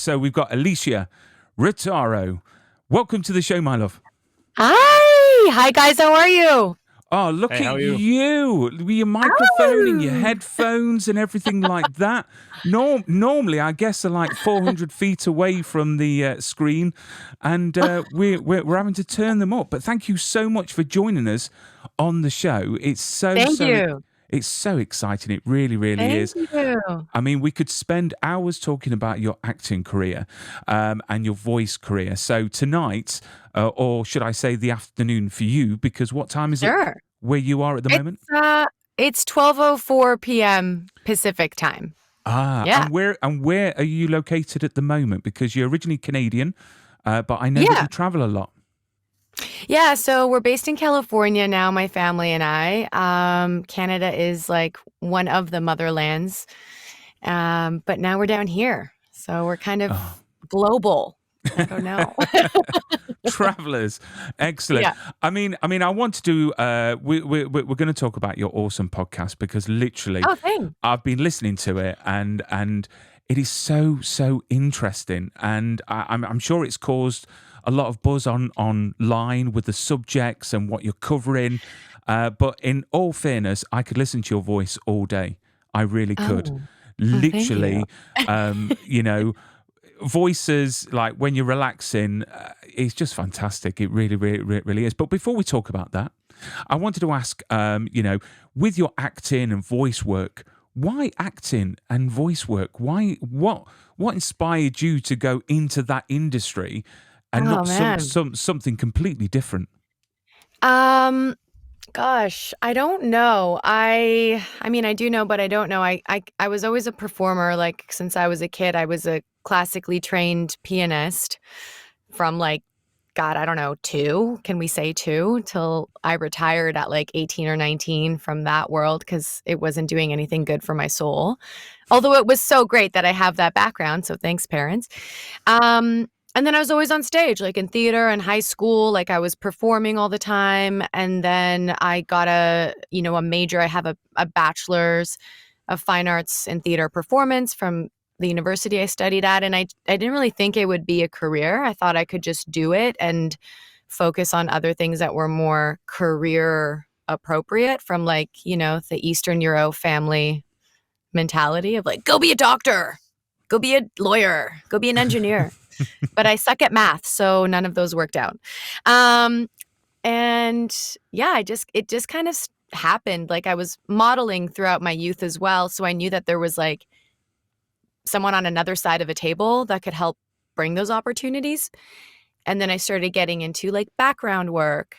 So we've got Elysia Rotaru. Welcome to the show, my love. Hi guys, how are you? Oh, look Hey, how at are you? you with your microphone and your headphones and everything like that. Normally, I guess they're like 400 feet away from the screen, and we're having to turn them up. But thank you so much for joining us on the show. It's Thank you. it's so exciting. It really, really Thank is. you. I mean, we could spend hours talking about your acting career and your voice career. So tonight, or should I say the afternoon for you, because what time is it Sure. where you are at the moment? It's 12:04 p.m. Pacific time. Yeah. And where are you located at the moment? Because you're originally Canadian, but I know that Yeah. you travel a lot. Yeah, so we're based in California now, my family and I. Canada is like one of the motherlands. But now we're down here. So we're kind of global. I don't know. Travelers, excellent. Yeah. I mean, I want to do. We're going to talk about your awesome podcast because literally, Oh, thanks. I've been listening to it and it is so interesting, and I'm sure it's caused a lot of buzz online with the subjects and what you're covering. But in all fairness, I could listen to your voice all day. I really could. Oh, Literally, thank you know. Voices, like when you're relaxing, it's just fantastic. It really is. But before we talk about that, I wanted to ask, with your acting and voice work, why acting and voice work? Why what inspired you to go into that industry and Oh, not man. something completely different? Gosh, I don't know. I mean, I do know, but I don't know. I was always a performer. Like since I was a kid, I was a classically trained pianist from like, God, I don't know, 2. Can we say 2? Till I retired at like 18 or 19 from that world because it wasn't doing anything good for my soul. Although it was so great that I have that background. So thanks, parents. And then I was always on stage, like in theater and high school, like I was performing all the time. And then I got a major. I have a bachelor's of fine arts in theater performance from the university I studied at. And I didn't really think it would be a career. I thought I could just do it and focus on other things that were more career appropriate from like, the Eastern Euro family mentality of like, go be a doctor, go be a lawyer, go be an engineer. But I suck at math, so none of those worked out. And yeah, it just kind of happened. Like I was modeling throughout my youth as well, so I knew that there was like someone on another side of a table that could help bring those opportunities. And then I started getting into like background work,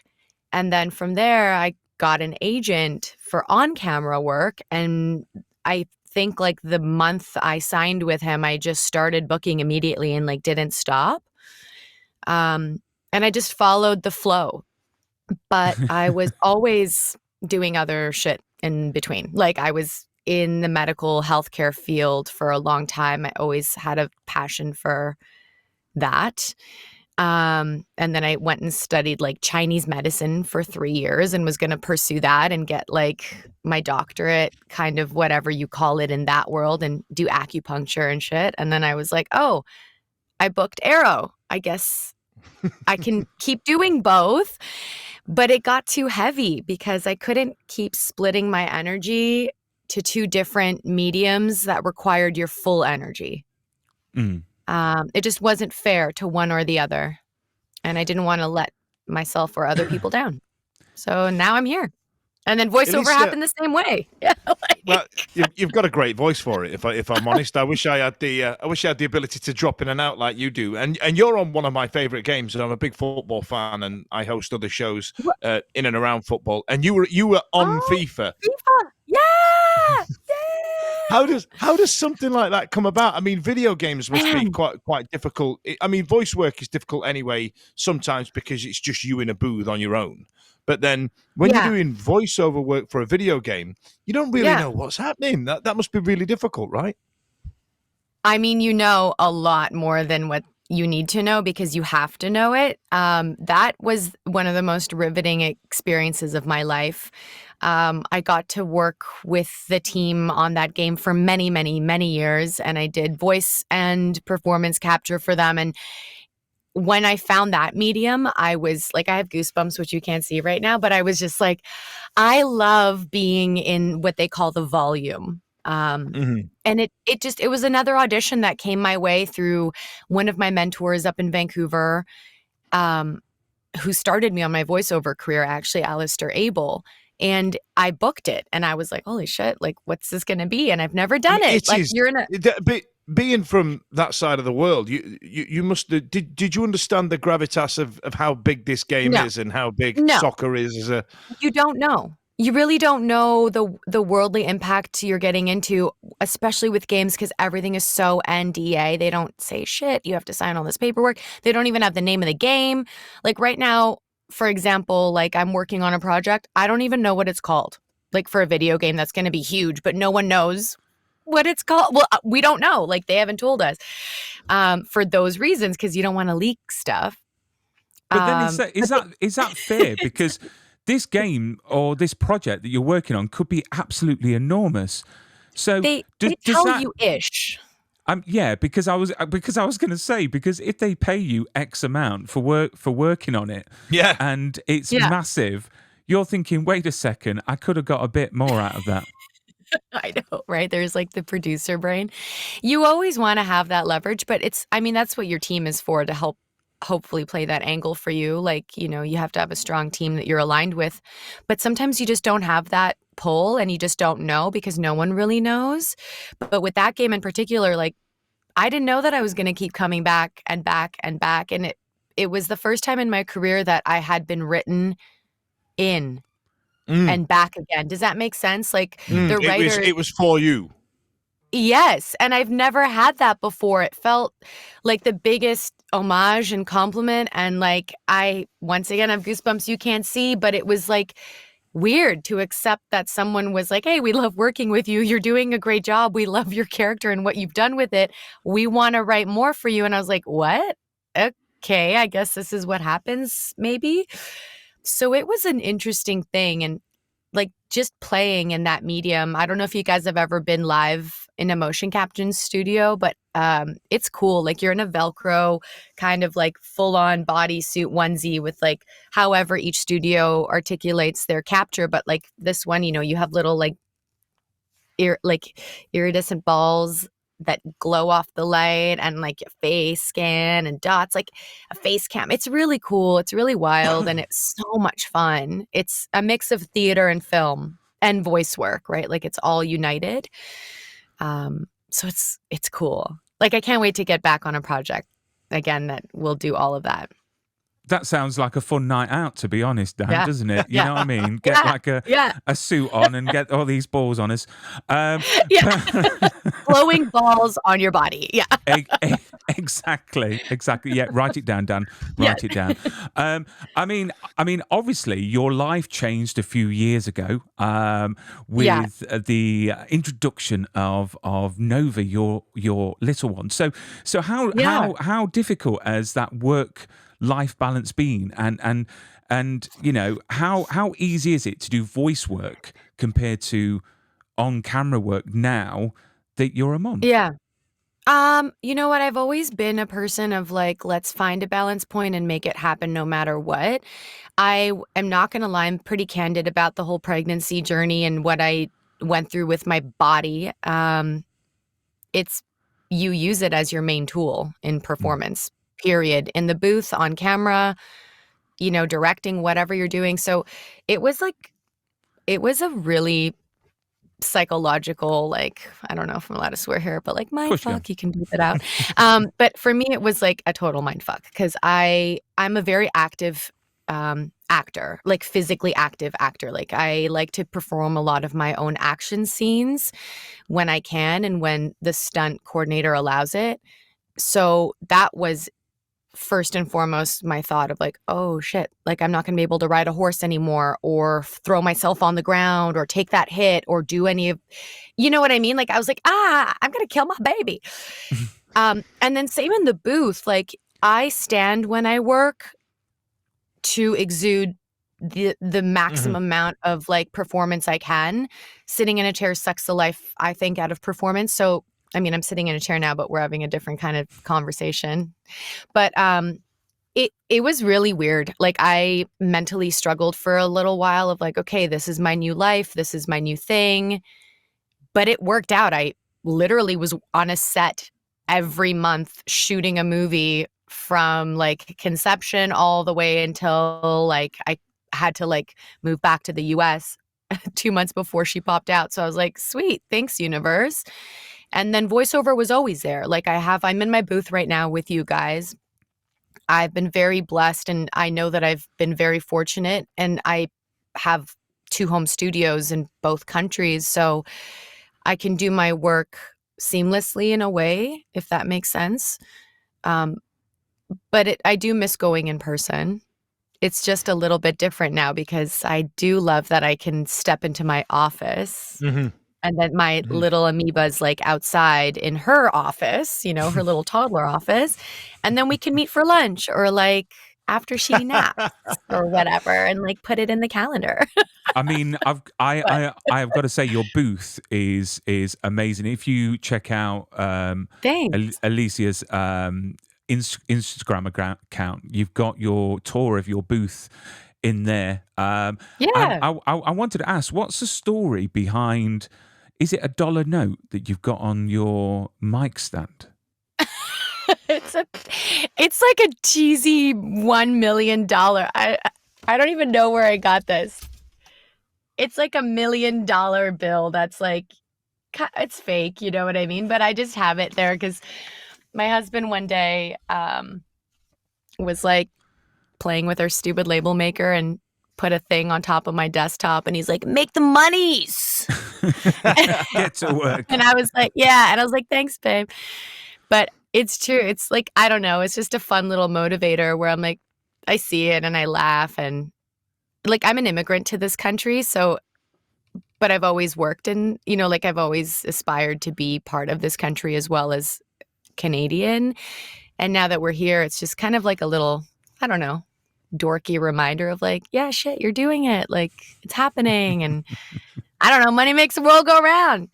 and then from there I got an agent for on-camera work, and I think like the month I signed with him, I just started booking immediately and like didn't stop. And I just followed the flow. But I was always doing other shit in between. Like I was in the medical healthcare field for a long time. I always had a passion for that. And then I went and studied like Chinese medicine for 3 years and was going to pursue that and get like my doctorate, kind of whatever you call it in that world, and do acupuncture and shit. And then I was like, oh, I booked Arrow. I guess I can keep doing both. But it got too heavy because I couldn't keep splitting my energy to 2 different mediums that required your full energy. Mm. It just wasn't fair to one or the other. And I didn't want to let myself or other people down. So now I'm here. And then voiceover happened the same way. Yeah. Well, you've got a great voice for it. If I'm honest, I wish I had the ability to drop in and out like you do. And you're on one of my favorite games. And I'm a big football fan, and I host other shows in and around football. And you were on FIFA. FIFA. Yeah. How does something like that come about? I mean, video games must be quite difficult. I mean, voice work is difficult anyway, sometimes because it's just you in a booth on your own. But then when you're doing voiceover work for a video game, you don't really know what's happening. That must be really difficult, right? I mean, a lot more than what you need to know because you have to know it. That was one of the most riveting experiences of my life. I got to work with the team on that game for many, many, many years, and I did voice and performance capture for them. And when I found that medium, I was like, I have goosebumps, which you can't see right now, but I was just like, I love being in what they call the volume. And it was another audition that came my way through one of my mentors up in Vancouver, who started me on my voiceover career, actually, Alistair Abel. And I booked it and I was like, holy shit, like, what's this going to be? And I've never done it. Like, you're in a... Being from that side of the world, you must have, did you understand the gravitas of how big this game is and how big soccer is as a... You don't know. You really don't know the worldly impact you're getting into, especially with games, because everything is so NDA. They don't say shit. You have to sign all this paperwork. They don't even have the name of the game. Like right now, for example, like I'm working on a project. I don't even know what it's called. Like for a video game that's going to be huge, but no one knows what it's called. Well, we don't know. Like they haven't told us for those reasons, because you don't want to leak stuff. But then is that fair? Because this game or this project that you're working on could be absolutely enormous. So they tell you ish. Yeah, because I was going to say, because if they pay you X amount for working on it, and it's massive, you're thinking, wait a second, I could have got a bit more out of that. I know, right? There's like the producer brain. You always want to have that leverage, but that's what your team is for, to help hopefully play that angle for you. Like, you have to have a strong team that you're aligned with, but sometimes you just don't have that pull and you just don't know because no one really knows. But with that game in particular, like I didn't know that I was going to keep coming back and back and back. And it was the first time in my career that I had been written in and back again. Does that make sense? Like the writer... It was for you. Yes. And I've never had that before. It felt like the biggest homage and compliment. And like, I, once again, have goosebumps you can't see, but it was like weird to accept that someone was like, hey, we love working with you. You're doing a great job. We love your character and what you've done with it. We want to write more for you. And I was like, what? Okay, I guess this is what happens, maybe. So it was an interesting thing. And like just playing in that medium. I don't know if you guys have ever been live in a motion capture studio, but it's cool. Like you're in a Velcro kind of like full on bodysuit onesie with like however each studio articulates their capture. But like this one, you have little like iridescent balls that glow off the light and like a face scan and dots, like a face cam. It's really cool. It's really wild and it's so much fun. It's a mix of theater and film and voice work, right? Like it's all united. So it's cool. Like I can't wait to get back on a project again that will do all of that. That sounds like a fun night out, to be honest, Dan, doesn't it? You know what I mean? Get like a suit on and get all these balls on us. Glowing balls on your body. Yeah. Exactly. Yeah, write it down, Dan. Write it down. I mean, obviously, your life changed a few years ago with the introduction of Nova, your little one. So how difficult has that work-life balance been, and how easy is it to do voice work compared to on-camera work now that you're a mom? Yeah. You know what? I've always been a person of like, let's find a balance point and make it happen no matter what. I am not going to lie. I'm pretty candid about the whole pregnancy journey and what I went through with my body. You use it as your main tool in performance, period. In the booth, on camera, directing, whatever you're doing. So it was a really psychological, like, I don't know if I'm allowed to swear here, but like mind fuck, you can beep it out. But for me, it was like a total mind fuck because I'm a very active actor, like physically active actor. Like I like to perform a lot of my own action scenes when I can and when the stunt coordinator allows it. So that was first and foremost my thought of like, oh shit, like I'm not going to be able to ride a horse anymore or throw myself on the ground or take that hit or do any of, you know what I mean? Like I was like, I'm going to kill my baby. And then same in the booth, like I stand when I work to exude the maximum amount of like performance I can. Sitting in a chair sucks the life, I think, out of performance. So I mean, I'm sitting in a chair now, but we're having a different kind of conversation. But it was really weird. Like I mentally struggled for a little while of like, okay, this is my new life, this is my new thing. But it worked out. I literally was on a set every month shooting a movie from like conception all the way until like I had to like move back to the US 2 months before she popped out. So I was like, sweet, thanks, universe. And then voiceover was always there. Like I'm in my booth right now with you guys. I've been very blessed, and I know that I've been very fortunate, and I have 2 home studios in both countries. So I can do my work seamlessly in a way, if that makes sense. But I do miss going in person. It's just a little bit different now because I do love that I can step into my office and that my little amoeba's like outside in her office, you know, her little toddler office. And then we can meet for lunch or like after she naps or whatever and like put it in the calendar. I mean, I've got to say your booth is amazing. If you check out Thanks. Elysia's Instagram account, you've got your tour of your booth in there. And Yeah. I wanted to ask, what's the story behind? Is it a dollar note that you've got on your mic stand? It's like a cheesy $1 million. I don't even know where I got this. It's like $1 million bill that's like, it's fake, you know what I mean? But I just have it there because my husband one day was like playing with our stupid label maker and put a thing on top of my desktop, and he's like, make the monies. Get to work. And I was like, yeah. And I was like, thanks, babe. But it's true. It's like, I don't know. It's just a fun little motivator where I'm like, I see it and I laugh. And like, I'm an immigrant to this country. So, but I've always worked in, you know, like I've always aspired to be part of this country as well as Canadian. And now that we're here, it's just kind of like a little, I don't know, dorky reminder of like, yeah, shit, you're doing it. Like it's happening. And I don't know, money makes the world go round.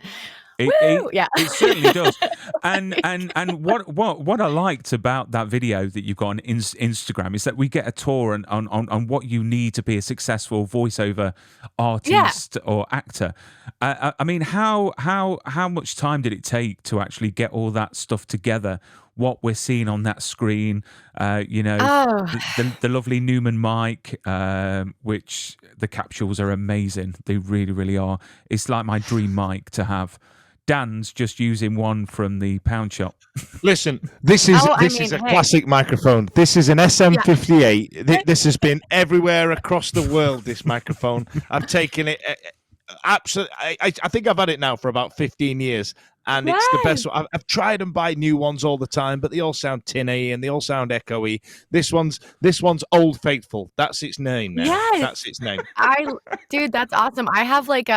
It certainly does. And what I liked about that video that you've got on Instagram is that we get a tour on what you need to be a successful voiceover artist or actor. I mean, how much time did it take to actually get all that stuff together? What we're seeing on that screen, the lovely Newman mic, which the capsules are amazing. They really, really are. It's like my dream mic to have. Dan's just using one from the pound shop. Listen, this is a classic microphone. This is an SM58. This has been everywhere across the world, this microphone. I've taken it absolutely. I think I've had it now for about 15 years, and it's the best one. I've tried and buy new ones all the time, but they all sound tinny and they all sound echoey. This one's Old Faithful. That's its name now. Yes. That's its name. Dude, that's awesome. I have like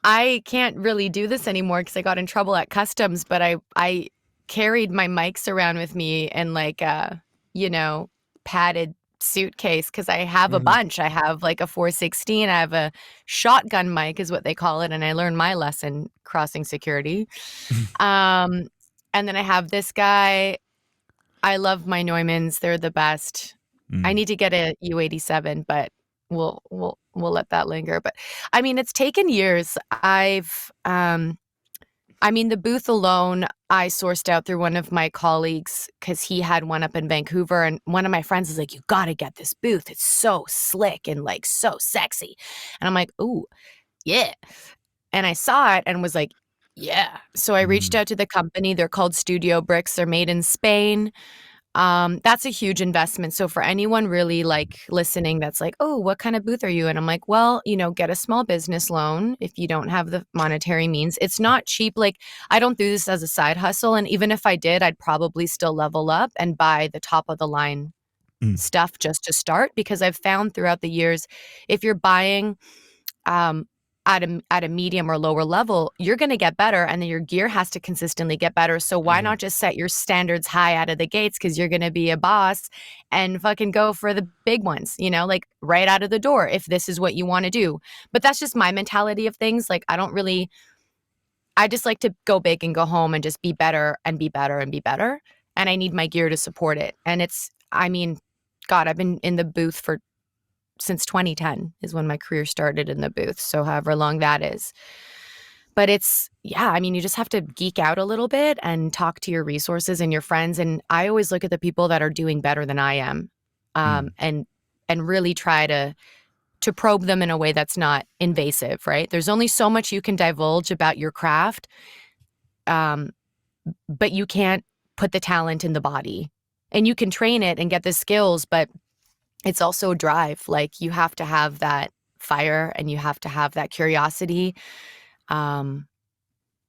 I can't really do this anymore because I got in trouble at customs, but I carried my mics around with me in like a, padded suitcase because I have a bunch. I have like a 416. I have a shotgun mic is what they call it. And I learned my lesson crossing security. And then I have this guy. I love my Neumanns. They're the best. I need to get a U87, but we'll let that linger. But I mean, it's taken years. The booth alone, I sourced out through one of my colleagues because he had one up in Vancouver. And one of my friends was like, you got to get this booth. It's so slick and like so sexy. And I'm like, ooh, yeah. And I saw it and was like, yeah. So I reached out to the company. They're called Studio Bricks. They're made in Spain. That's a huge investment. So for anyone really like listening that's like, oh, what kind of booth are you? And I'm like, well, get a small business loan if you don't have the monetary means. It's not cheap. Like I don't do this as a side hustle. And even if I did, I'd probably still level up and buy the top of the line stuff just to start, because I've found throughout the years, if you're buying at a medium or lower level, you're going to get better, and then your gear has to consistently get better. So why not just set your standards high out of the gates, because you're going to be a boss, and fucking go for the big ones, like right out of the door if this is what you want to do. But that's just my mentality of things. Like I just like to go big and go home and just be better and be better and be better. And I need my gear to support it. And God, I've been in the booth since 2010 is when my career started in the booth. So however long that is. But you just have to geek out a little bit and talk to your resources and your friends. And I always look at the people that are doing better than I am, and really try to probe them in a way that's not invasive, right? There's only so much you can divulge about your craft, but you can't put the talent in the body. And you can train it and get the skills, but it's also a drive. Like, you have to have that fire and you have to have that curiosity. You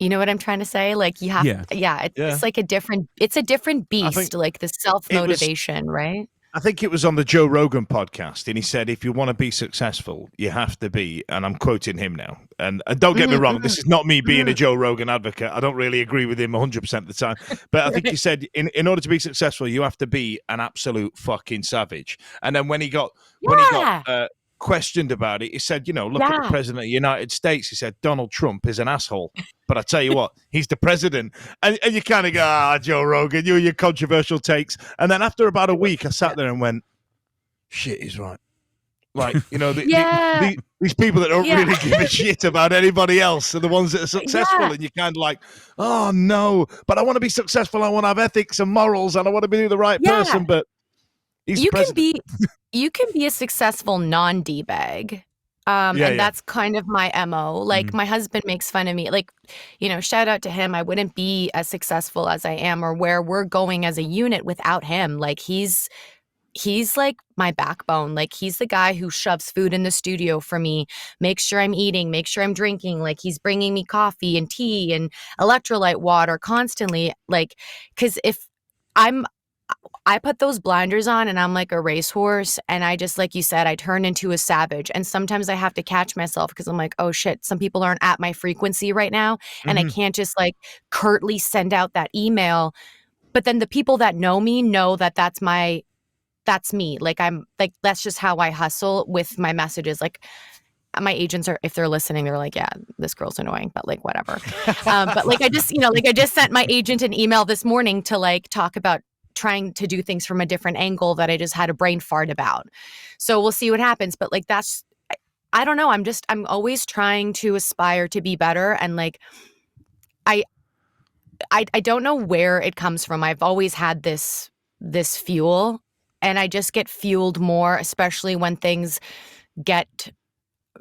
know what I'm trying to say? Like, you have, it's like it's a different beast, like the self-motivation, right? I think it was on the Joe Rogan podcast, and he said, if you want to be successful, you have to be, and I'm quoting him now, and don't get me wrong, this is not me being a Joe Rogan advocate. I don't really agree with him 100% of the time, but I think he said, in order to be successful, you have to be an absolute fucking savage. And then when he got questioned about it, he said, look at the president of the United States. He said, Donald Trump is an asshole, but I tell you what, he's the president. And you kind of go, Joe Rogan, you and your controversial takes. And then after about a week, I sat there and went, shit, he's right. Like, these people that don't really give a shit about anybody else are the ones that are successful. And you're kind of like, oh no, but I want to be successful. I want to have ethics and morals, and I want to be the right person. But you can be a successful non-D-bag. And that's kind of my MO. Like, my husband makes fun of me. Like, shout out to him. I wouldn't be as successful as I am, or where we're going as a unit, without him. Like, he's like my backbone. Like, he's the guy who shoves food in the studio for me, makes sure I'm eating, makes sure I'm drinking. Like, he's bringing me coffee and tea and electrolyte water constantly. Like, because if I put those blinders on and I'm like a racehorse, and I just, like you said, I turn into a savage. And sometimes I have to catch myself, because I'm like, oh shit, some people aren't at my frequency right now. And I can't just like curtly send out that email. But then the people that know me know that that's me. Like, that's just how I hustle with my messages. Like, my agents are, if they're listening, they're like, yeah, this girl's annoying, but like, whatever. But like, I just sent my agent an email this morning to like talk about trying to do things from a different angle that I just had a brain fart about. So we'll see what happens. But like, I don't know. I'm always trying to aspire to be better. And like, I don't know where it comes from. I've always had this fuel, and I just get fueled more, especially when things get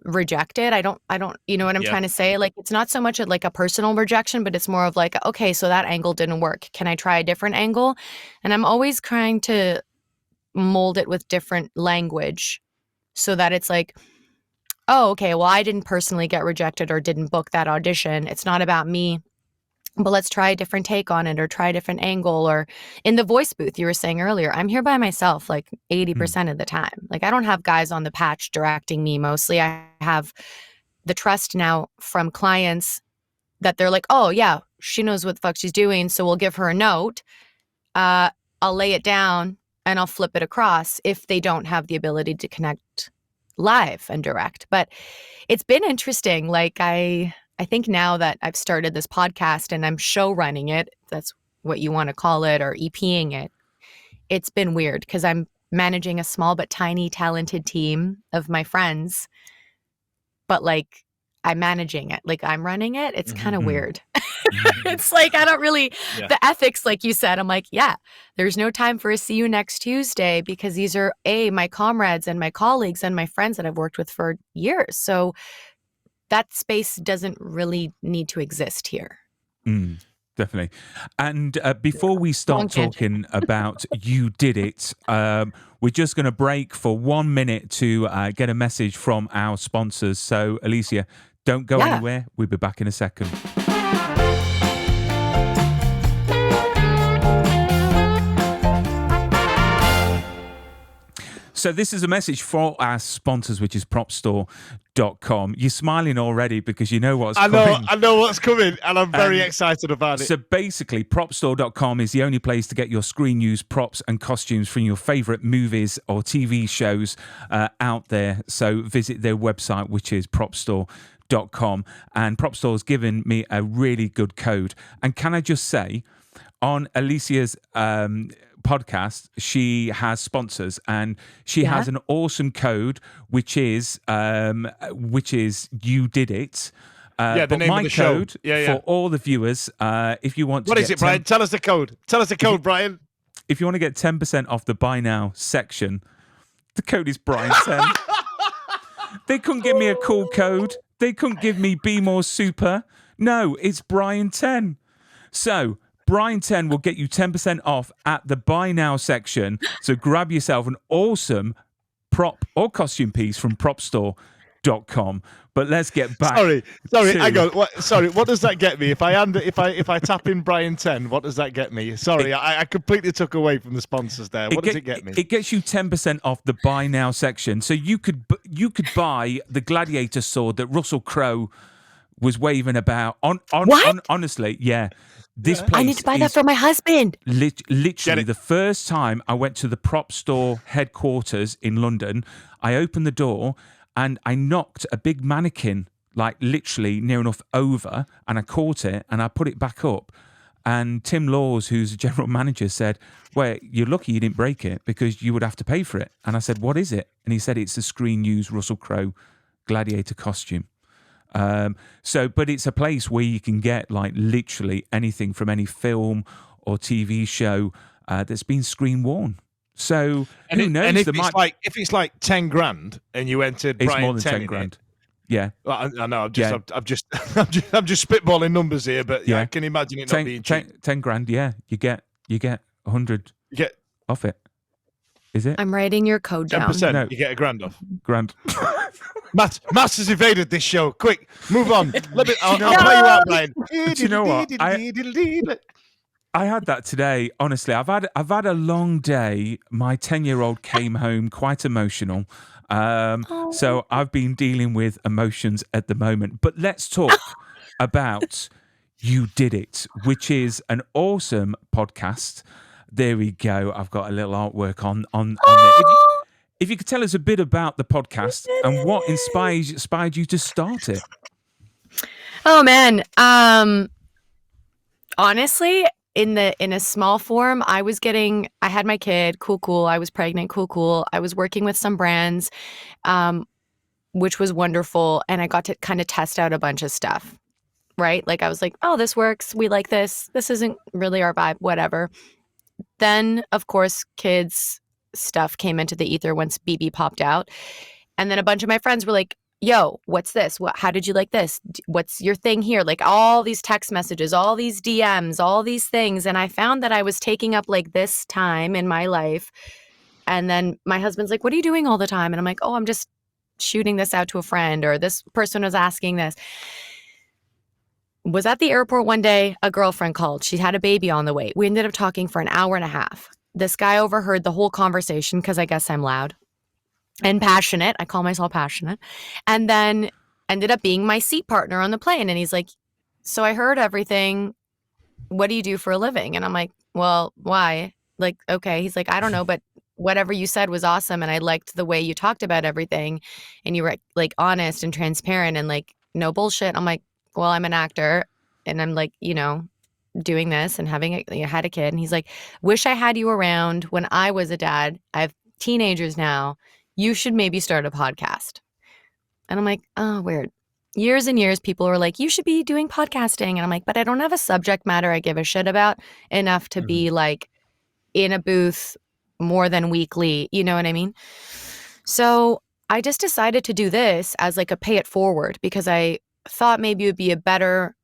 rejected. I don't, you know what I'm trying to say? Like, it's not so much like a personal rejection, but it's more of like, okay, so that angle didn't work. Can I try a different angle? And I'm always trying to mold it with different language, so that it's like, oh, okay, well, I didn't personally get rejected or didn't book that audition. It's not about me, but let's try a different take on it, or try a different angle. Or in the voice booth, you were saying earlier, I'm here by myself like 80% of the time. Like, I don't have guys on the patch directing me mostly. I have the trust now from clients that they're like, oh yeah, she knows what the fuck she's doing, so we'll give her a note. I'll lay it down and I'll flip it across if they don't have the ability to connect live and direct. But it's been interesting. Like, I think now that I've started this podcast and I'm show running it, that's what you want to call it, or EPing it, it's been weird, because I'm managing a small but tiny talented team of my friends, but like, I'm managing it, like I'm running it. It's kind of weird. It's like, I don't really, the ethics, like you said, I'm like, yeah, there's no time for a see you next Tuesday, because these are my comrades and my colleagues and my friends that I've worked with for years. So that space doesn't really need to exist here. Definitely. And before we start talking about You Did It, we're just going to break for 1 minute to get a message from our sponsors. So, Elysia, don't go anywhere. We'll be back in a second. So this is a message for our sponsors, which is propstore.com. You're smiling already because you know what's coming. I know what's coming, and I'm very excited about it. So basically, propstore.com is the only place to get your screen use props and costumes from your favorite movies or TV shows out there. So visit their website, which is propstore.com. And Propstore has given me a really good code. And can I just say, on Elysia's podcast, she has sponsors, and she has an awesome code, which is you did it. The but name my of the show. code for all the viewers, if you want to What is it, Brian? Tell us the code. Tell us the code, Brian. If you want to get 10% off the buy now section, the code is Brian10. They couldn't give me a cool code. They couldn't give me Be More Super. No, it's Brian10. So Brian10 will get you 10% off at the buy now section. So grab yourself an awesome prop or costume piece from propstore.com. But let's get back. Sorry. Hang on. What does that get me? If I tap in Brian10, what does that get me? Sorry, I completely took away from the sponsors there. What does it get me? It gets you 10% off the buy now section. So you could buy the gladiator sword that Russell Crowe was waving about. Honestly, yeah. This place I need to buy that for my husband. Literally, the first time I went to the prop store headquarters in London, I opened the door and I knocked a big mannequin, like literally near enough over, and I caught it and I put it back up. And Tim Laws, who's the general manager, said, well, you're lucky you didn't break it because you would have to pay for it. And I said, what is it? And he said, it's the screen use Russell Crowe gladiator costume. But it's a place where you can get like literally anything from any film or TV show that's been screen worn. So who knows? And if it's like 10 grand and you entered, it's Brian more than 10 grand. Yeah, well, I know. I'm just spitballing numbers here, but I can imagine it not being cheap. 10 grand. Yeah, you get 100. You get off it. Is it? I'm writing your code down. 10%. No. You get $1,000 off. Grand. Matt has evaded this show. Quick, move on. I'll play you out, Brian. Do you know what? I had that today. Honestly, I've had a long day. My 10-year-old came home quite emotional. So I've been dealing with emotions at the moment. But let's talk about You Did It, which is an awesome podcast. There we go. I've got a little artwork on there. If you could tell us a bit about the podcast and what inspired you to start it. Oh man. Honestly, in a small form, I had my kid, cool. I was pregnant, cool. I was working with some brands, which was wonderful. And I got to kind of test out a bunch of stuff, right? Like I was like, oh, this works. We like this. This isn't really our vibe, whatever. Then, of course, kids stuff came into the ether once BB popped out. And then a bunch of my friends were like, yo, what's this? How did you like this? What's your thing here? Like all these text messages, all these DMs, all these things. And I found that I was taking up like this time in my life. And then my husband's like, what are you doing all the time? And I'm like, oh, I'm just shooting this out to a friend, or this person was asking this. Was at the airport one day, a girlfriend called. She had a baby on the way. We ended up talking for an hour and a half. This guy overheard the whole conversation because I guess I'm loud and passionate. I call myself passionate. And then ended up being my seat partner on the plane. And he's like, so I heard everything. What do you do for a living? And I'm like, well, why? Like, okay. He's like, I don't know, but whatever you said was awesome. And I liked the way you talked about everything. And you were like honest and transparent and like no bullshit. I'm like, well, I'm an actor and I'm like, doing this and had a kid. And he's like, wish I had you around when I was a dad. I have teenagers now. You should maybe start a podcast. And I'm like, oh, weird. Years and years, people were like, you should be doing podcasting. And I'm like, but I don't have a subject matter I give a shit about enough to be like in a booth more than weekly. You know what I mean? So I just decided to do this as like a pay it forward because I thought maybe it would be a better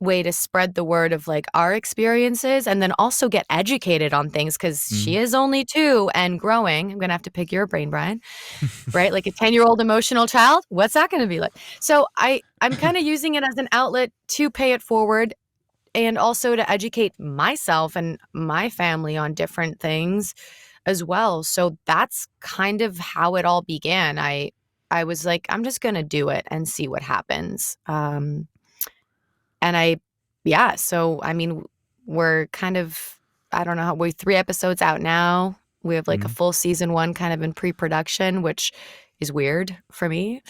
way to spread the word of like our experiences and then also get educated on things because she is only 2 and growing. I'm going to have to pick your brain, Brian, right? Like a 10-year-old emotional child. What's that going to be like? So I'm kind of using it as an outlet to pay it forward and also to educate myself and my family on different things. as well. So that's kind of how it all began. I was like, I'm just going to do it and see what happens. So, I mean, we're kind of, I don't know, we're 3 episodes out now. We have like a full season 1 kind of in pre-production, which is weird for me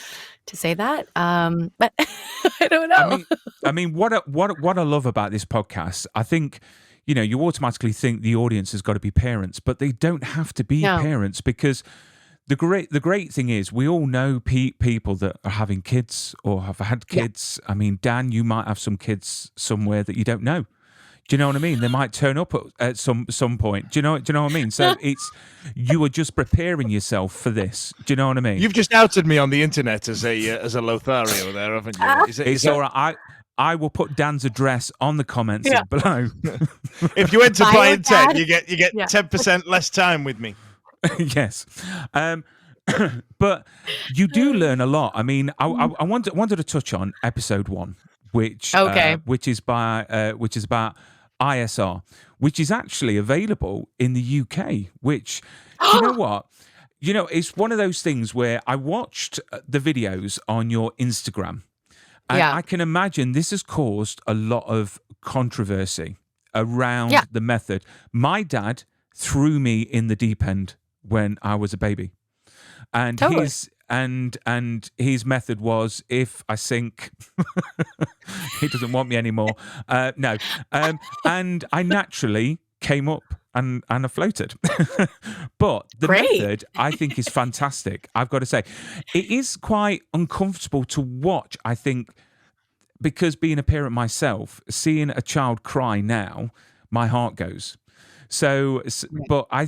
to say that. But I don't know. I mean, what I love about this podcast, I think, you automatically think the audience has got to be parents, but they don't have to be parents, because the great thing is we all know people that are having kids or have had kids. I mean, Dan, you might have some kids somewhere that you don't know. Do you know what I mean? They might turn up at some point. Do you know what I mean? So you are just preparing yourself for this. Do you know what I mean? You've just outed me on the internet as a Lothario there, haven't you? It's all right. I will put Dan's address on the comments below. If you enter Playing Tech, you get 10% less time with me. Yes. But you do learn a lot. I mean, I wanted to touch on episode 1, which is about ISR, which is actually available in the UK, which, you know what? It's one of those things where I watched the videos on your Instagram, and I can imagine this has caused a lot of controversy around the method. My dad threw me in the deep end when I was a baby, and his method was, if I sink, he doesn't want me anymore. No, and I naturally came up and I floated. But the method, I think, is fantastic. I've got to say, it is quite uncomfortable to watch, I think, because being a parent myself, seeing a child cry now, my heart goes. So, but I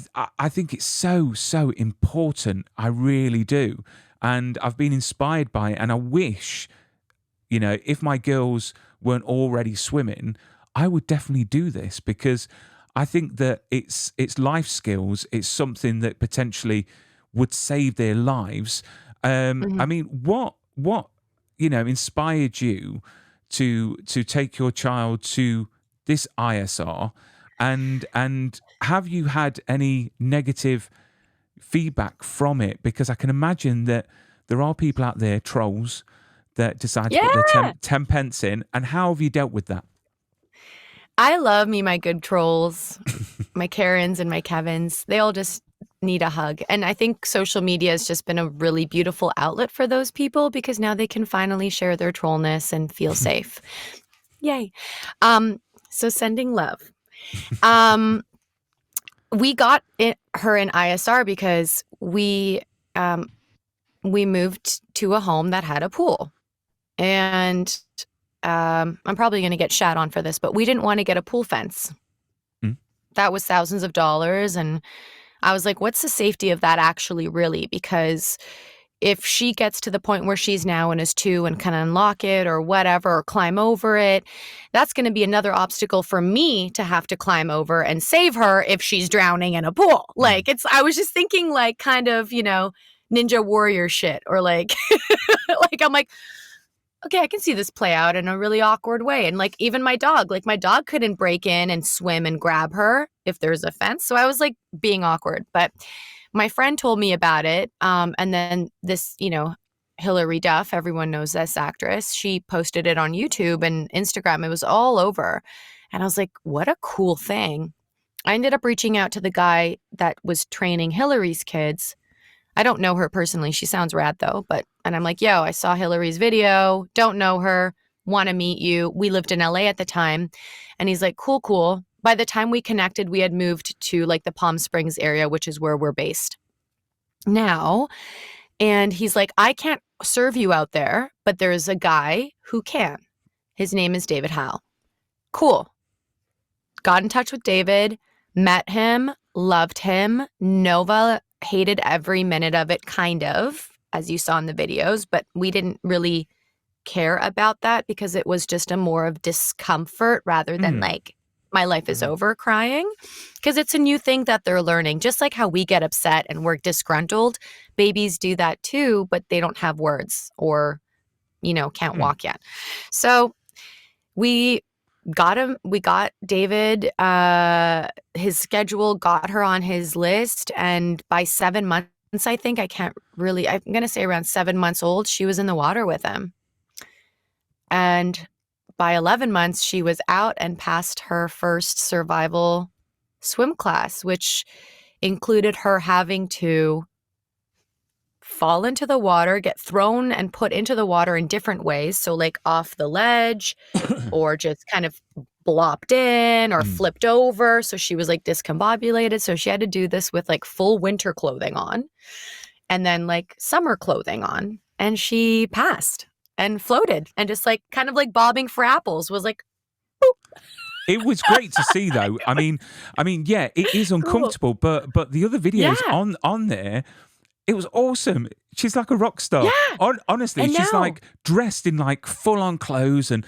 think it's so important. I really do. And I've been inspired by it. And I wish, if my girls weren't already swimming, I would definitely do this, because I think that it's life skills. It's something that potentially would save their lives. I mean, what inspired you to take your child to this ISR, and have you had any negative feedback from it? Because I can imagine that there are people out there, trolls, that decide to put their 10 pence in. And how have you dealt with that? I love me my good trolls, my Karens and my Kevins. They all just need a hug. And I think social media has just been a really beautiful outlet for those people, because now they can finally share their trollness and feel safe. Yay. So sending love. We got her in ISR because we moved to a home that had a pool. And I'm probably going to get shat on for this, but we didn't want to get a pool fence. That was thousands of dollars. And I was like, what's the safety of that actually, really? Because if she gets to the point where she's now and is 2 and can unlock it or whatever, or climb over it, that's going to be another obstacle for me to have to climb over and save her if she's drowning in a pool. Like, I was just thinking like kind of, Ninja Warrior shit, or like, I'm like, okay, I can see this play out in a really awkward way. And like, even my dog couldn't break in and swim and grab her if there's a fence. So I was like being awkward, but my friend told me about it. And then this, Hilary Duff, everyone knows this actress, she posted it on YouTube and Instagram. It was all over. And I was like, what a cool thing. I ended up reaching out to the guy that was training Hilary's kids. I don't know her personally. She sounds rad though. And I'm like, yo, I saw Hilary's video. Don't know her. Want to meet you. We lived in LA at the time. And he's like, cool. By the time we connected, we had moved to like the Palm Springs area, which is where we're based now. And he's like, I can't serve you out there, but there's a guy who can. His name is David Howe. Cool. Got in touch with David, met him, loved him. Nova hated every minute of it, kind of, as you saw in the videos, but we didn't really care about that because it was just a more of discomfort rather than like, my life is over crying, because it's a new thing that they're learning. Just like how we get upset and we're disgruntled, babies do that too, but they don't have words or, can't walk yet. So we we got David, his schedule, got her on his list. And by 7 months, I think, I'm going to say around 7 months old, she was in the water with him. And by 11 months, she was out and passed her first survival swim class, which included her having to fall into the water, get thrown and put into the water in different ways. So like off the ledge or just kind of blopped in or flipped over. So she was like discombobulated. So she had to do this with like full winter clothing on and then like summer clothing on. And she passed and floated and just like kind of like bobbing for apples, was like, boop. It was great to see, though. I mean, yeah, it is uncomfortable, but the other videos on there, it was awesome. She's like a rock star. Yeah. Honestly, she's like dressed in like full on clothes, and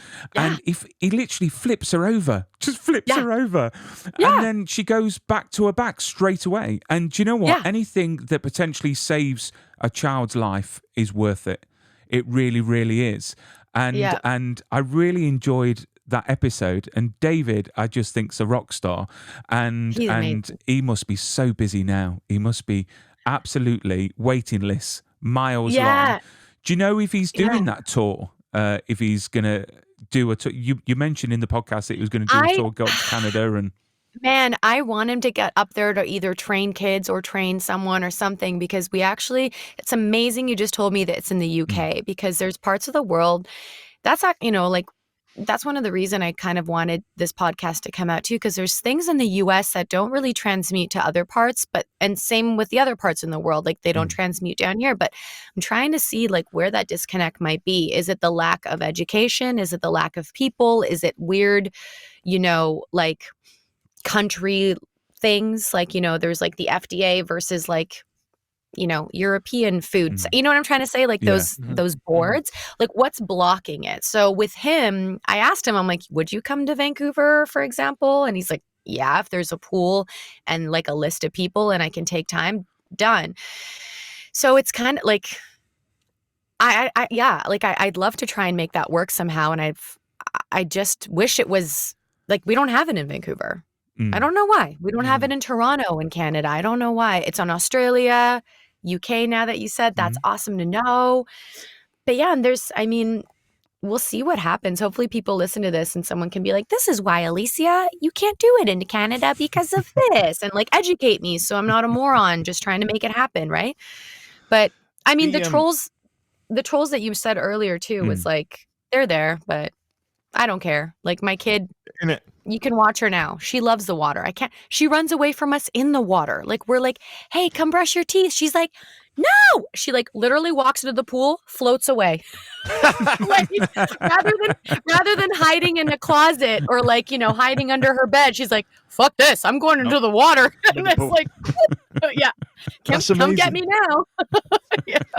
if he literally flips her over, just flips her over, and then she goes back to her back straight away. And do you know what? Anything that potentially saves a child's life is worth it. It really, really is. And I really enjoyed that episode. And David, I just think's a rock star, and he must be so busy now. He must be absolutely waiting lists miles long. Do you know if he's doing that tour? If he's gonna do a tour? You mentioned in the podcast that he was going to do a tour, go up to Canada and. Man, I want him to get up there to either train kids or train someone or something, because it's amazing you just told me that it's in the UK, because there's parts of the world that's not, that's one of the reasons I kind of wanted this podcast to come out too, because there's things in the US that don't really transmute to other parts, and same with the other parts in the world, like they don't transmute down here. But I'm trying to see like where that disconnect might be. Is it the lack of education? Is it the lack of people? Is it weird, like country things, like there's like the FDA versus like European foods. You know what I'm trying to say? Like those boards, like what's blocking it? So with him, I asked him, I'm like, would you come to Vancouver, for example? And he's like, yeah, if there's a pool and like a list of people and I can take time, done. So it's kind of like, I'd love to try and make that work somehow. And I just wish it was like, we don't have it in Vancouver. I don't know why. We don't have it in Toronto in Canada. I don't know why. It's on Australia, UK now that you said. That's awesome to know. But yeah, and we'll see what happens. Hopefully people listen to this and someone can be like, this is why, Elysia, you can't do it in Canada because of this, and like educate me so I'm not a moron just trying to make it happen, right? But the trolls that you said earlier too was like, they're there, but I don't care. Like my kid, you can watch her now. She loves the water. She runs away from us in the water. Like we're like, hey, come brush your teeth. She's like, no. She like literally walks into the pool, floats away. Like, rather than hiding in a closet or like, hiding under her bed, she's like, fuck this. I'm going into the water. And it's like, yeah, come get me now.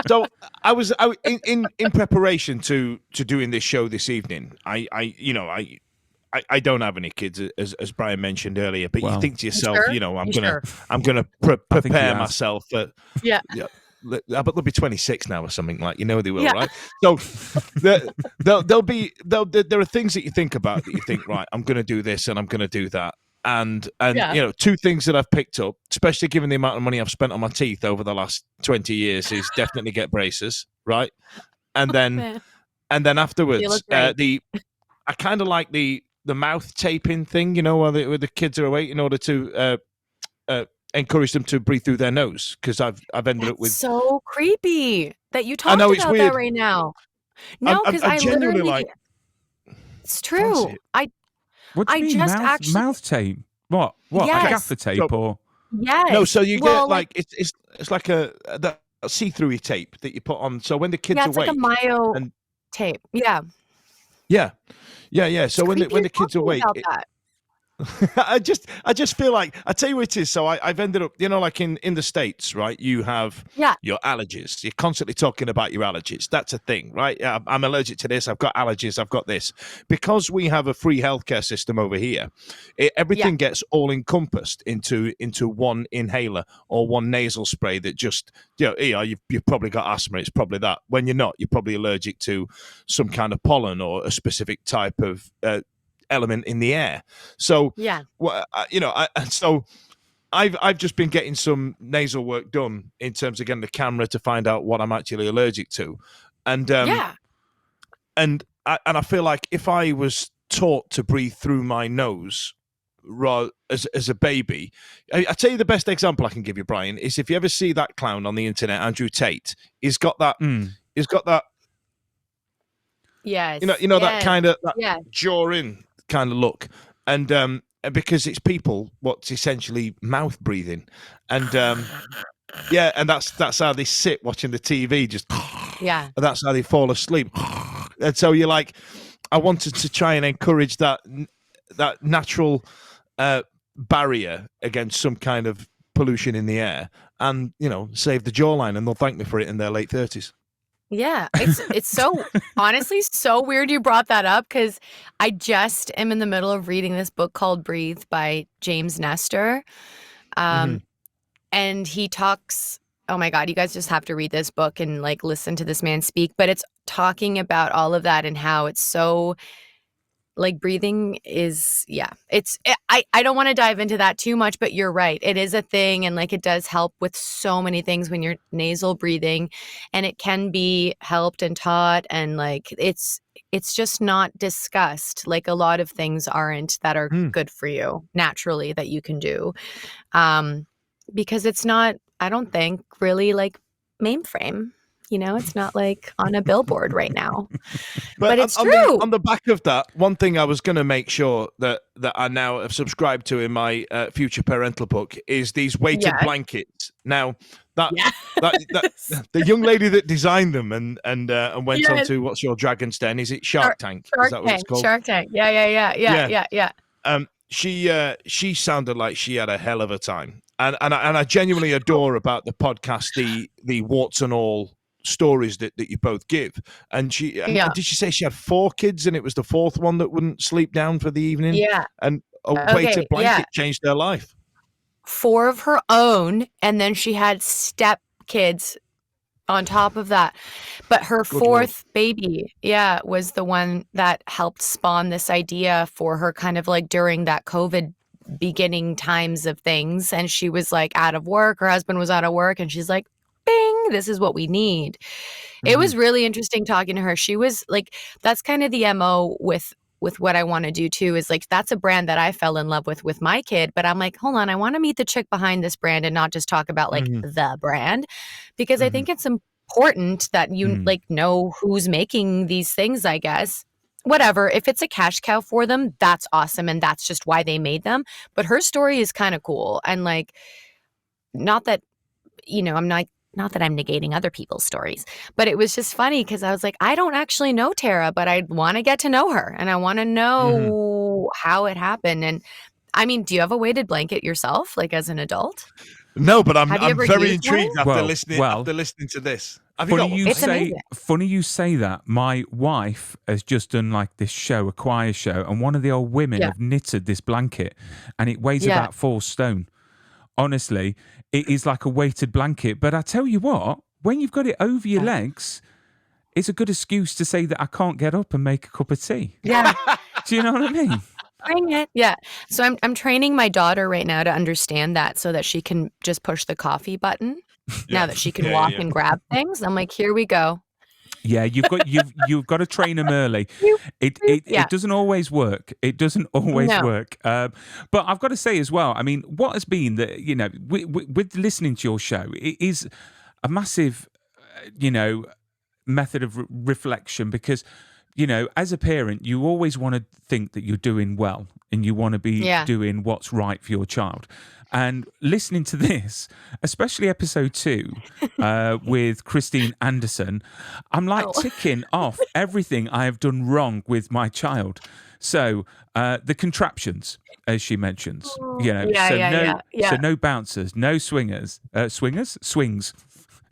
So I was in preparation to doing this show this evening. I don't have any kids, as Brian mentioned earlier, but you think to yourself, I'm gonna prepare myself. But they'll be 26 now or something, like they will, right? So there are things that you think about that you think, right, I'm gonna do this and I'm gonna do that. And two things that I've picked up, especially given the amount of money I've spent on my teeth over the last 20 years, is definitely get braces, right? And then afterwards, I kind of like the mouth taping thing, where the kids are awake in order to encourage them to breathe through their nose, because I've ended up with so creepy that you talked about that right now. No, because I genuinely like. It's true. What do you mean mouth tape? What? Yes. Like gaffer tape or? Yes. No, so you get like it's like a see-through tape that you put on. So when the kids are awake, like a Mayo tape. Yeah. So when the kids are awake, I just feel like, I tell you what it is. So I've ended up, like in the States, right? You have your allergies. You're constantly talking about your allergies. That's a thing, right? I'm allergic to this. I've got allergies. I've got this. Because we have a free healthcare system over here, everything gets all encompassed into one inhaler or one nasal spray that just, you've probably got asthma. It's probably that. When you're not, you're probably allergic to some kind of pollen or a specific type of element in the air. So, Yeah. so I've just been getting some nasal work done in terms of getting the camera to find out what I'm actually allergic to, and Yeah. and I feel like if I was taught to breathe through my nose as a baby, I tell you the best example I can give you, Brian, is if you ever see that clown on the internet, Andrew Tate. He's got that. He's got that. Yes. That kind of Yeah. jaw in kind of look, and because it's people what's essentially mouth breathing, and and that's how they sit watching the TV, just Yeah. and that's how they fall asleep, and so you're like, I wanted to try and encourage that natural barrier against some kind of pollution in the air, and save the jawline, and they'll thank me for it in their late 30s. Yeah, it's so honestly so weird you brought that up, because I just am in the middle of reading this book called Breathe by James Nestor. And he talks, oh my God, you guys just have to read this book and like listen to this man speak. But it's talking about all of that and how it's so like breathing is, I don't want to dive into that too much, but you're right. It is a thing, and like it does help with so many things when you're nasal breathing, and it can be helped and taught, and like it's just not discussed. Like a lot of things aren't that are good for you naturally that you can do. Because it's not, I don't think, really like mainstream. It's not like on a billboard right now. But it's true. On the back of that, one thing I was going to make sure that I now have subscribed to in my future parental book is these weighted blankets. Now, that the young lady that designed them and went on to, what's your Dragon's Den? Is it Shark Tank? Is that what it's called? Shark Tank. Yeah. She sounded like she had a hell of a time, and I genuinely adore about the podcast the warts and all stories that you both give. And did she say she had 4 kids and it was the 4th one that wouldn't sleep down for the evening? Yeah. And a weighted blanket changed their life. 4 of her own, and then she had step kids on top of that. But her 4th baby, was the one that helped spawn this idea for her, kind of like during that COVID beginning times of things. And she was like out of work, her husband was out of work, and she's like, bing, this is what we need. It was really interesting talking to her. She was like, that's kind of the MO with what I want to do too, is like, that's a brand that I fell in love with my kid. But I'm like, hold on, I want to meet the chick behind this brand and not just talk about like the brand, because I think it's important that you like know who's making these things, I guess. Whatever, if it's a cash cow for them, that's awesome. And that's just why they made them. But her story is kind of cool. And like, not that, I'm not that I'm negating other people's stories, but it was just funny because I was like, I don't actually know Tara, but I want to get to know her and I want to know how it happened. And I mean, do you have a weighted blanket yourself, like as an adult? No, but I'm very intrigued after listening to this. Funny you say that. My wife has just done like this show, a choir show, and one of the old women have knitted this blanket, and it weighs about 4 stone. Honestly, it is like a weighted blanket. But I tell you what, when you've got it over your legs, it's a good excuse to say that I can't get up and make a cup of tea. Yeah. Do you know what I mean? Bring it. Yeah. So I'm training my daughter right now to understand that, so that she can just push the coffee button now that she can walk and grab things. I'm like, here we go. Yeah, you've got to train them early. It doesn't always work. It doesn't always work. But I've got to say as well, I mean, what has been that, with listening to your show, it is a massive, method of reflection, because, as a parent, you always want to think that you're doing well and you want to be doing what's right for your child. And listening to this, especially episode 2 with Christine Anderson, I'm like ticking off everything I have done wrong with my child. So the contraptions, as she mentions, so no bouncers, no swings. No swingers.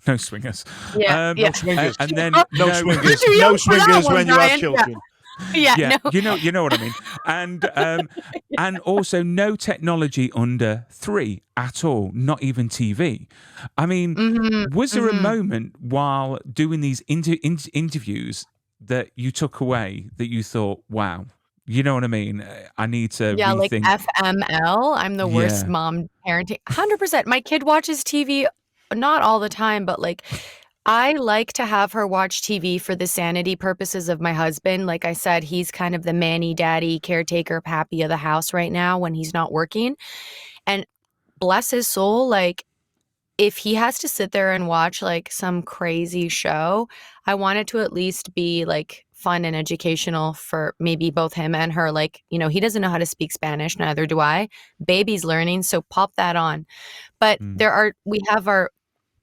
No swingers. And then no swingers. No swingers when you have children. You know what I mean. And also no technology under 3 at all, not even TV. I mean, was there a moment while doing these interviews that you took away that you thought, wow, You know what I mean? I need to Yeah, like rethink. FML. I'm the worst Yeah. mom parenting. 100%. My kid watches TV, not all the time, but like I like to have her watch TV for the sanity purposes of my husband. Like I said, he's kind of the manny daddy caretaker pappy of the house right now when he's not working. And bless his soul, like if he has to sit there and watch like some crazy show, I want it to at least be like fun and educational for maybe both him and her. Like, you know, he doesn't know how to speak Spanish, neither do I. Baby's learning, so pop that on. But Mm. we have our,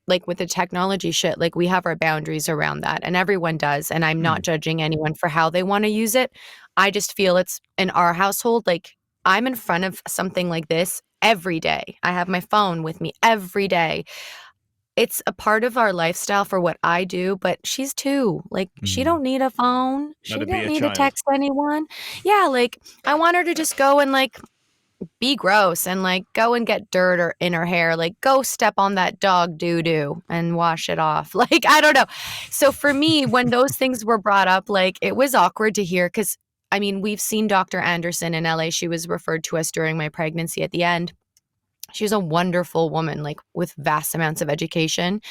like with the technology shit, like we have our boundaries around that, and everyone does. And I'm not judging anyone for how they want to use it. I just feel it's in our household, like I'm in front of something like this every day. I have my phone with me every day. It's a part of our lifestyle for what I do, but she's 2. Like she don't need a phone. Let She her be don't a need to child. text anyone. Yeah, like I want her to just go and like be gross and like go and get dirt or in her hair, like go step on that dog doo-doo and wash it off. Like I don't know. So for me, when those things were brought up, like it was awkward to hear, because I mean, we've seen Dr. Anderson in LA. She was referred to us during my pregnancy at the end. She's a wonderful woman, like with vast amounts of education.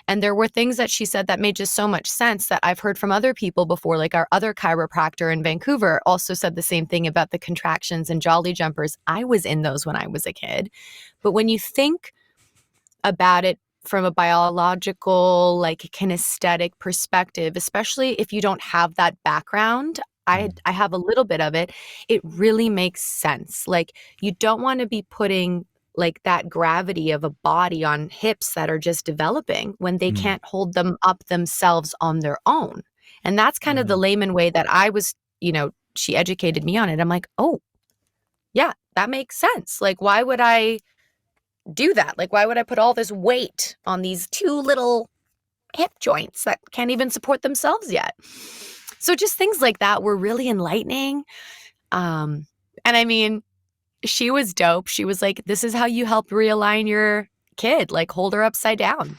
And there were things that she said that made just so much sense that I've heard from other people before. Like our other chiropractor in Vancouver also said the same thing about the contractions and jolly jumpers. I was in those when I was a kid. But when you think about it from a biological, like kinesthetic perspective, especially if you don't have that background, I have a little bit of it, it really makes sense. Like you don't want to be putting like that gravity of a body on hips that are just developing when they can't hold them up themselves on their own. And that's kind of the layman way that I was, you know, she educated me on it. I'm like, oh, yeah, that makes sense. Like, why would I do that? Like, why would I put all this weight on these 2 little hip joints that can't even support themselves yet? So just things like that were really enlightening. And I mean, she was dope. She was like, this is how you help realign your kid, like hold her upside down.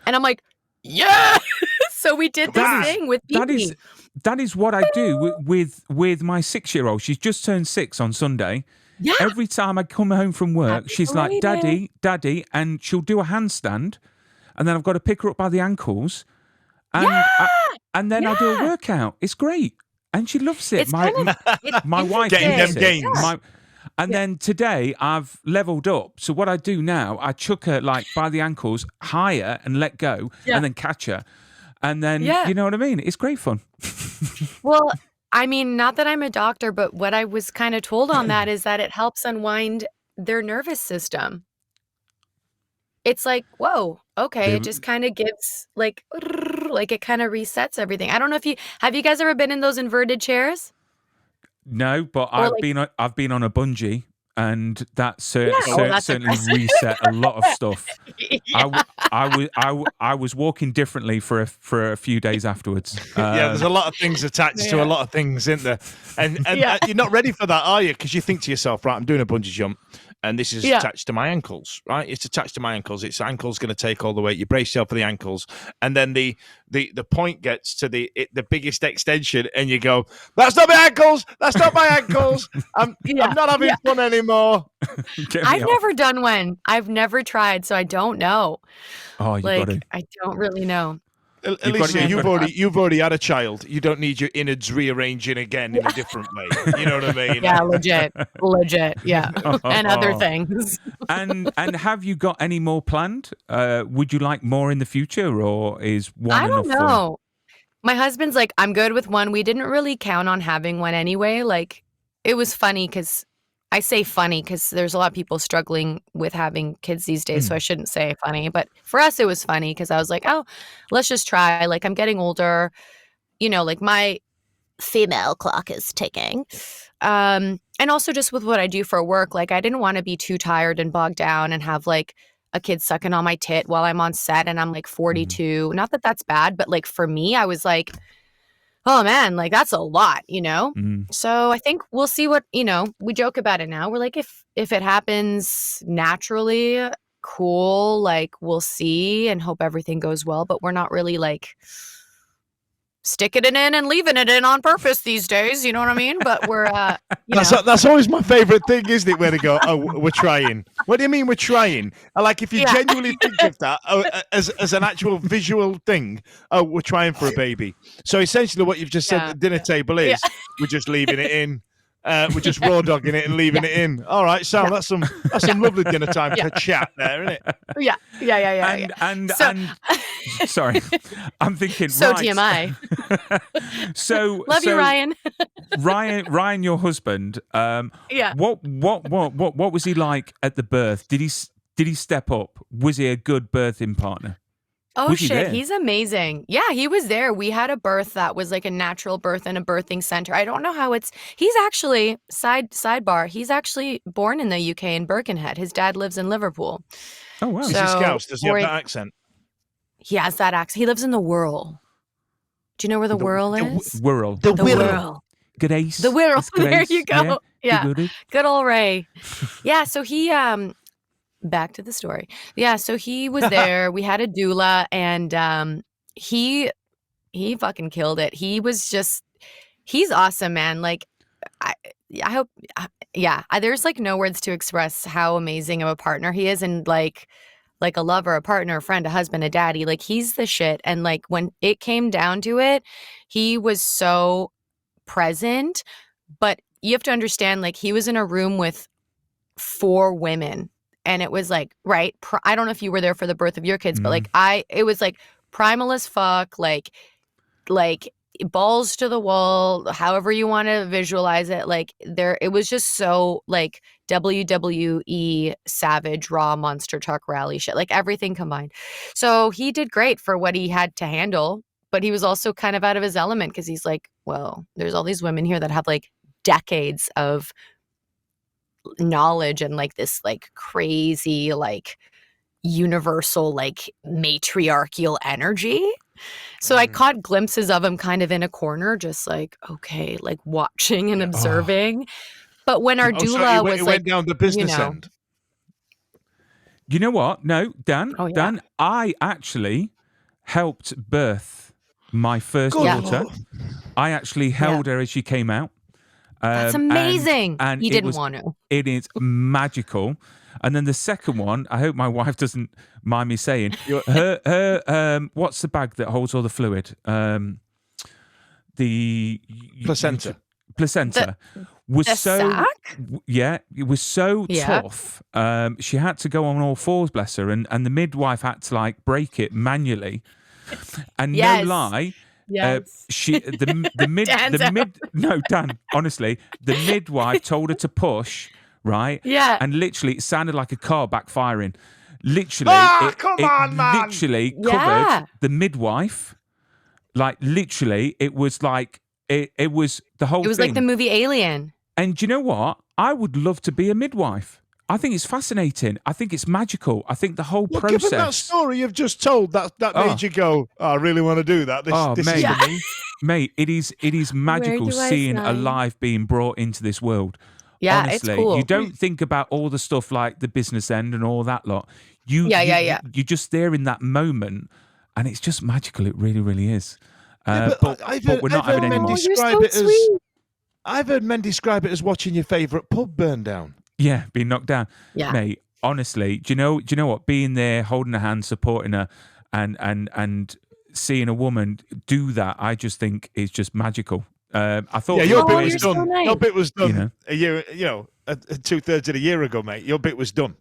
And I'm like, yeah. So we did this thing with Evie. That is what I do with my 6-year-old. She's just turned 6 on Sunday. Yeah. Every time I come home from work, Happy she's like, belated. Daddy, and she'll do a handstand, and then I've got to pick her up by the ankles, and then I do a workout. It's great, and she loves it. It's kind of it's My wife Getting hates them it. gains. And then today I've leveled up. So what I do now, I chuck her like by the ankles higher and let go, and then catch her, and then you know what I mean. It's great fun. Well, I mean, not that I'm a doctor, but what I was kind of told on that is that it helps unwind their nervous system. It's like, whoa, okay, it just kind of gives like it kind of resets everything. I don't know if have you guys ever been in those inverted chairs? No, but Or I've like, been on a bungee, and that that's certainly aggressive. reset a lot of stuff. Yeah. I was walking differently for a few days afterwards. Yeah, there's a lot of things attached to a lot of things, isn't there? And you're not ready for that, are you? Because you think to yourself, right, I'm doing a bungee jump, and this is attached to my ankles, right? It's attached to my ankles. Its ankles going to take all the weight. You brace yourself for the ankles, and then the point gets to the biggest extension, and you go, "That's not my ankles. That's not my ankles. I'm not having fun anymore." I've never done one. I've never tried, so I don't know. Oh, you got to. I don't really know. Elysia, you've already had a child. You don't need your innards rearranging again in a different way. You know what I mean? Yeah, legit. Yeah, and other things. And have you got any more planned? Would you like more in the future, or is one I enough? don't know. My husband's like, I'm good with one. We didn't really count on having one anyway. Like, it was funny because I say funny because there's a lot of people struggling with having kids these days, so I shouldn't say funny. But for us, it was funny because I was like, oh, let's just try. Like, I'm getting older. You know, like my female clock is ticking. And also just with what I do for work, like I didn't want to be too tired and bogged down and have like a kid sucking on my tit while I'm on set and I'm like 42. Not that that's bad, but like for me, I was like, oh man, like that's a lot, you know? So I think we'll see what, you know, we joke about it now. We're like, if it happens naturally, cool, like we'll see and hope everything goes well, but we're not really like sticking it in and leaving it in on purpose these days. You know what I mean? But we're, that's always my favorite thing, isn't it? Where they go, oh, we're trying. What do you mean we're trying? Like, if you genuinely think of that as an actual visual thing, oh, we're trying for a baby. So essentially what you've just said at the dinner table is we're just leaving it in. We're just raw dogging it and leaving it in. All right, Sal, that's some lovely dinner time to chat there, isn't it? Yeah. And So- sorry, I'm thinking. So right. TMI. So Love you, Ryan. Ryan, your husband. What was he like at the birth? Did he step up? Was he a good birthing partner? Oh shit, he's amazing. Yeah, he was there. We had a birth that was like a natural birth in a birthing center. I don't know how he's actually sidebar. He's actually born in the UK in Birkenhead. His dad lives in Liverpool. Oh wow. Is he Scouse? Does he have that accent? He has that accent. He lives in the Wirral. Do you know where the Wirral is? Wirral. The Wirral. Good ace. The Wirral. There you go. Yeah. Good old Ray. Yeah, so he back to the story. Yeah, so he was there. We had a doula, and he fucking killed it. He's awesome, man. Like, I hope, there's like no words to express how amazing of a partner he is, and like a lover, a partner, a friend, a husband, a daddy. Like, he's the shit. And like, when it came down to it, he was so present. But you have to understand, like, he was in a room with 4 women. And it was like, right, I don't know if you were there for the birth of your kids, but like it was like primal as fuck, like balls to the wall, however you want to visualize it. Like, it was just so like WWE savage raw monster truck rally shit, like everything combined. So he did great for what he had to handle, but he was also kind of out of his element because he's like, well, there's all these women here that have like decades of knowledge and like this like crazy like universal like matriarchal energy. So I caught glimpses of him kind of in a corner, just like, okay, like watching and observing. But when our doula was like, went down the business end. You know what? No, Dan, Dan, I actually helped birth my first daughter. I actually held her as she came out. That's amazing. And he didn't want to. It is magical. And then the second one, I hope my wife doesn't mind me saying, her what's the bag that holds all the fluid? The placenta. Placenta was the so sack? It was so tough. She had to go on all fours, bless her, and the midwife had to like break it manually. And no lie. Yes. Dan, honestly, the midwife told her to push, right? Yeah. And literally, it sounded like a car backfiring. Literally, man. Literally covered the midwife. Like, literally, it was like, it was the whole thing. It was like the movie Alien. And do you know what? I would love to be a midwife. I think it's fascinating. I think it's magical. I think the whole process. Given that story you've just told, that made you go, oh, I really want to do that. This mate, is for me. Mate, it is magical seeing a life being brought into this world. Yeah, honestly, it's cool. You don't think about all the stuff like the business end and all that lot. You're just there in that moment, and it's just magical. It really, really is. But we're not having any more. I've heard men describe it as watching your favourite pub burn down. Yeah, being knocked down. Yeah. Mate, honestly, do you know what? Being there, holding her hand, supporting her, and seeing a woman do that, I just think is just magical. I thought your bit was done. So nice. Your bit was done a year, 2/3 of the year ago, mate. Your bit was done.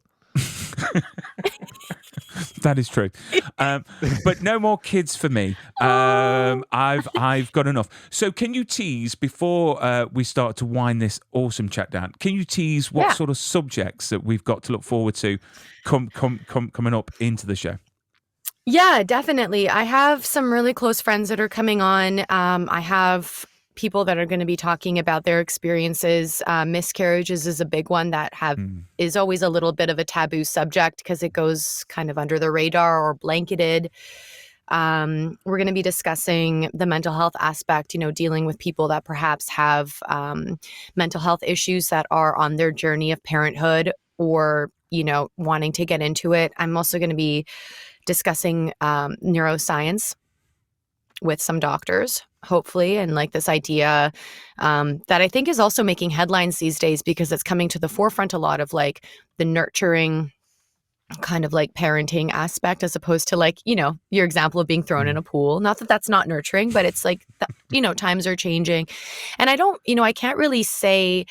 That is true, but no more kids for me. I've got enough. So, can you tease before we start to wind this awesome chat down? Can you tease what sort of subjects that we've got to look forward to coming up into the show? Yeah, definitely. I have some really close friends that are coming on. I have people that are going to be talking about their experiences. Miscarriages is a big one that is always a little bit of a taboo subject because it goes kind of under the radar or blanketed. We're going to be discussing the mental health aspect, dealing with people that perhaps have mental health issues that are on their journey of parenthood or, wanting to get into it. I'm also going to be discussing neuroscience with some doctors. hopefully, and like this idea that I think is also making headlines these days because it's coming to the forefront a lot of like the nurturing kind of like parenting aspect, as opposed to like, you know, your example of being thrown in a pool. Not that that's not nurturing, but it's like, you know, times are changing. And I don't, you know, I can't really say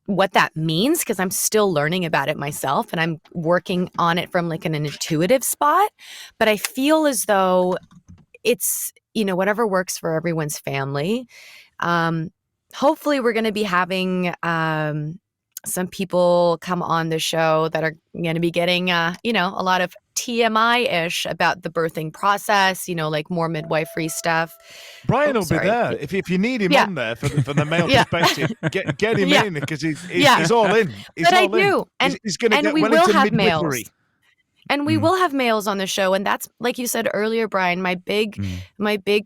what that means because I'm still learning about it myself and I'm working on it from like an intuitive spot. But I feel as though it's, you know, whatever works for everyone's family. Hopefully we're going to be having some people come on the show that are going to be getting, you know, a lot of TMI-ish about the birthing process, you know, like more midwifery stuff. Brian will be there. If you need him on there for the male perspective, get him in because he's all in. He's but all I in. do. He's going to get we well will into have midwifery. males. And we will have males on the show. And that's, like you said earlier, Brian, my big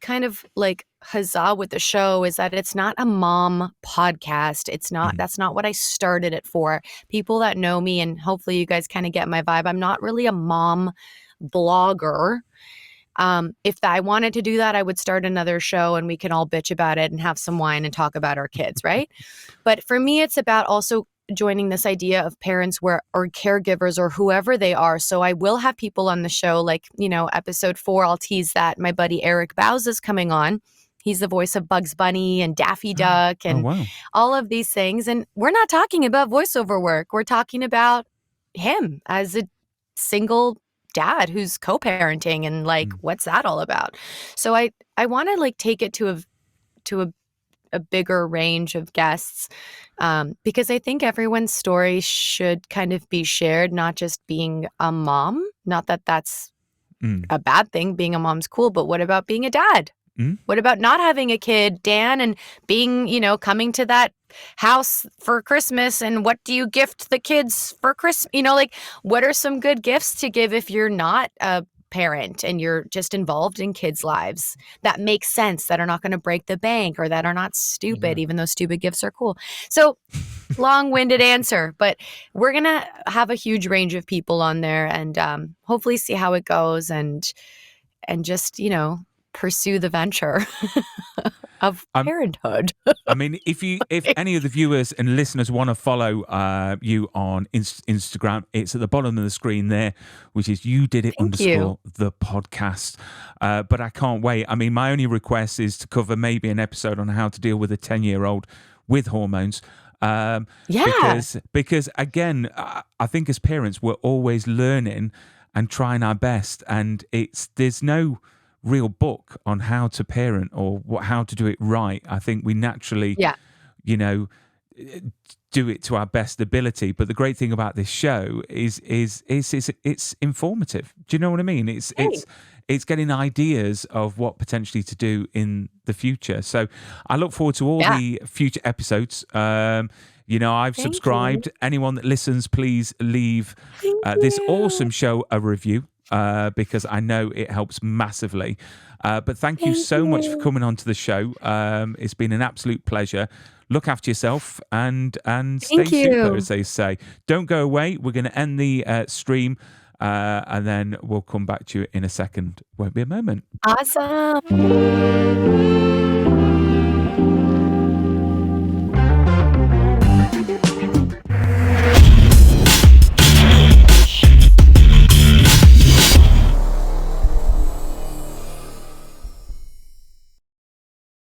kind of like huzzah with the show is that it's not a mom podcast. It's not, that's not what I started it for. People that know me, and hopefully you guys kind of get my vibe, I'm not really a mom blogger. If I wanted to do that, I would start another show and we can all bitch about it and have some wine and talk about our kids, right? But for me, it's about also joining this idea of parents or caregivers or whoever they are. So I will have people on the show, like, you know, episode 4, I'll tease that my buddy Eric Bowes is coming on. He's the voice of Bugs Bunny and Daffy Duck and all of these things. And we're not talking about voiceover work. We're talking about him as a single dad who's co-parenting and like, what's that all about? So I want to like take it to a bigger range of guests because I think everyone's story should kind of be shared, not just being a mom. Not that that's a bad thing. Being a mom's cool, but what about being a dad? What about not having a kid, Dan, and being, you know, coming to that house for Christmas and what do you gift the kids for Christmas? You know, like what are some good gifts to give if you're not a parent and you're just involved in kids' lives that make sense, that are not going to break the bank or that are not stupid, even though stupid gifts are cool. So long-winded answer, but we're going to have a huge range of people on there and hopefully see how it goes and just, you know, pursue the venture of parenthood. I mean, if any of the viewers and listeners want to follow you on Instagram, it's at the bottom of the screen there, which is you did it _ the podcast. But I can't wait. I mean, my only request is to cover maybe an episode on how to deal with a 10-year-old with hormones. Because again, I think as parents, we're always learning and trying our best, and there's no real book on how to parent or how to do it right. I think we naturally, you know, do it to our best ability. But the great thing about this show is it's informative. Do you know what I mean? It's getting ideas of what potentially to do in the future. So I look forward to all the future episodes. You know, I've subscribed. Anyone that listens, please leave this awesome show a review. Because I know it helps massively. But thank you so much for coming on to the show. It's been an absolute pleasure. Look after yourself and stay super, as they say. Don't go away. We're going to end the stream and then we'll come back to you in a second. Won't be a moment. Awesome.